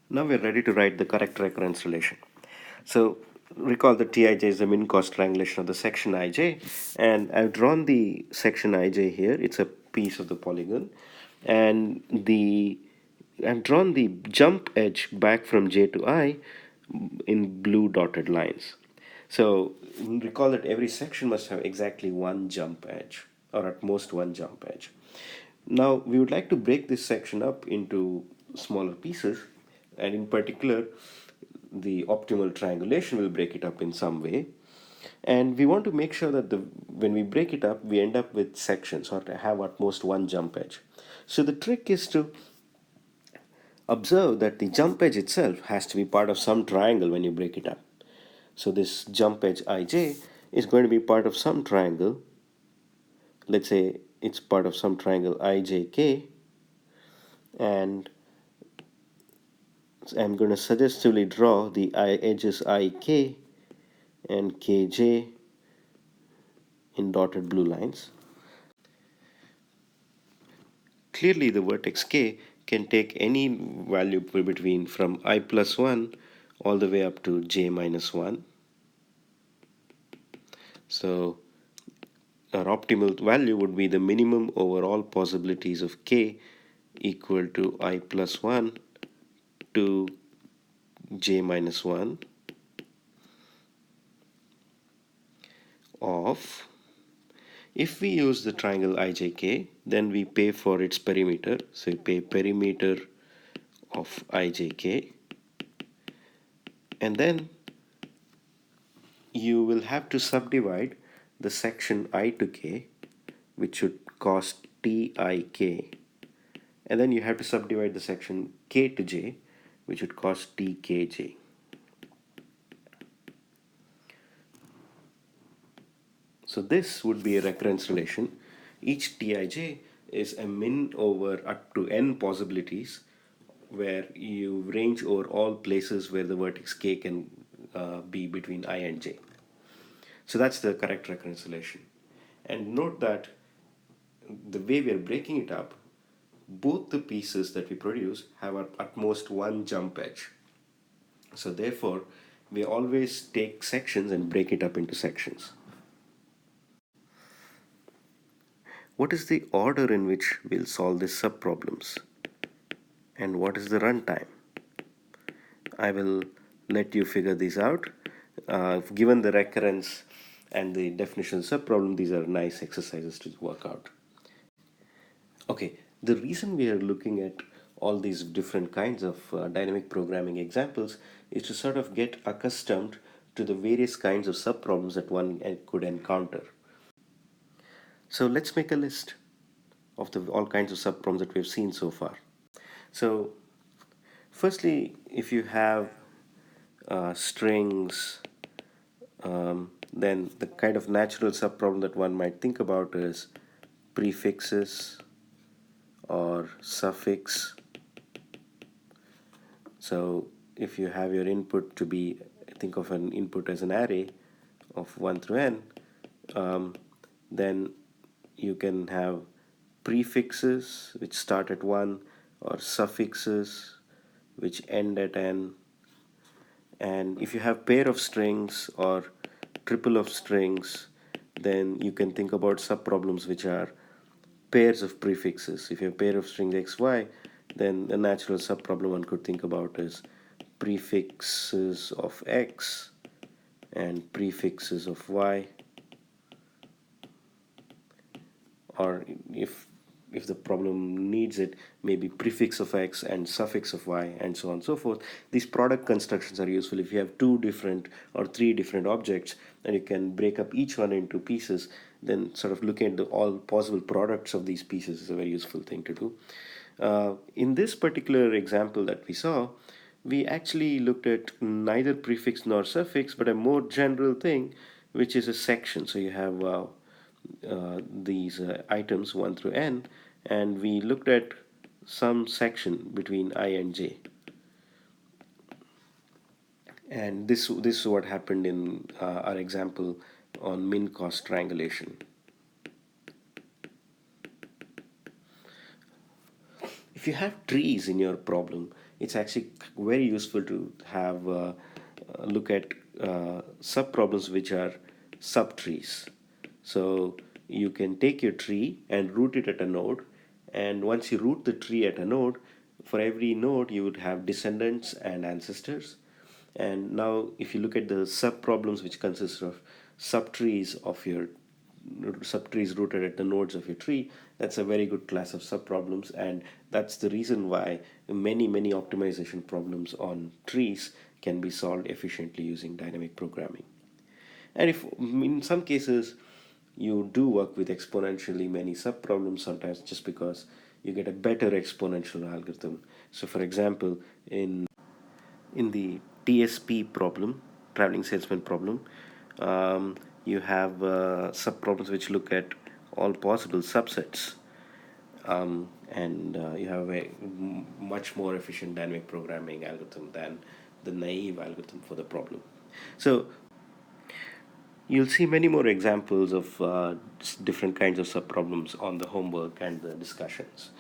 Now we're ready to write the correct recurrence relation. So recall that Tij is the min cost triangulation of the section Ij, and I've drawn the section Ij here. It's a piece of the polygon, and I've drawn the jump edge back from J to I in blue dotted lines. So recall that every section must have exactly one jump edge, or at most one jump edge. Now we would like to break this section up into smaller pieces, and in particular the optimal triangulation will break it up in some way. And we want to make sure that when we break it up, we end up with sections or to have at most one jump edge. So the trick is to observe that the jump edge itself has to be part of some triangle when you break it up. So this jump edge Ij is going to be part of some triangle. Let's say it's part of some triangle IJK, and I'm going to suggestively draw the edges IK and KJ in dotted blue lines. Clearly the vertex K can take any value between from I plus 1 all the way up to J minus 1. So our optimal value would be the minimum over all possibilities of K equal to I plus 1 to J minus 1 of, if we use the triangle IJK, then we pay for its perimeter. So we pay perimeter of IJK, and then you will have to subdivide the section I to K, which should cost TIK, and then you have to subdivide the section K to J, which would cost TKJ. So this would be a recurrence relation. Each Tij is a min over up to n possibilities, where you range over all places where the vertex K can be between I and J. So that's the correct recurrence relation. And note that the way we are breaking it up, both the pieces that we produce have at most one jump edge. So therefore, we always take sections and break it up into sections. What is the order in which we'll solve these subproblems? And what is the runtime? I will let you figure these out. Given the recurrence and the definition of subproblem, these are nice exercises to work out. Okay, the reason we are looking at all these different kinds of dynamic programming examples is to sort of get accustomed to the various kinds of subproblems that one could encounter. So let's make a list of all kinds of subproblems that we've seen so far. So firstly, if you have strings, then the kind of natural subproblem that one might think about is prefixes or suffix. So if you have your input to be, think of an input as an array of 1 through n, then you can have prefixes which start at 1 or suffixes which end at n. And if you have pair of strings or triple of strings, then you can think about subproblems which are pairs of prefixes. If you have a pair of strings xy, then the natural subproblem one could think about is prefixes of x and prefixes of y. Or if the problem needs it, maybe prefix of x and suffix of y, and so on and so forth. These product constructions are useful if you have 2 different or 3 different objects, and you can break up each one into pieces. Then sort of looking at all possible products of these pieces is a very useful thing to do. In this particular example that we saw, we actually looked at neither prefix nor suffix, but a more general thing, which is a section. So you have these items 1 through n, and we looked at some section between I and j. And this is what happened in our example on min cost triangulation. If you have trees in your problem, it's actually very useful to have look at sub problems which are subtrees. So you can take your tree and root it at a node, and once you root the tree at a node, for every node you would have descendants and ancestors. And now if you look at the sub problems which consist of subtrees of your subtrees rooted at the nodes of your tree, that's a very good class of subproblems, and that's the reason why many optimization problems on trees can be solved efficiently using dynamic programming. And if in some cases you do work with exponentially many subproblems sometimes, just because you get a better exponential algorithm. So for example, in the TSP problem, traveling salesman problem, you have subproblems which look at all possible subsets, and you have a much more efficient dynamic programming algorithm than the naive algorithm for the problem. So you'll see many more examples of different kinds of subproblems on the homework and the discussions.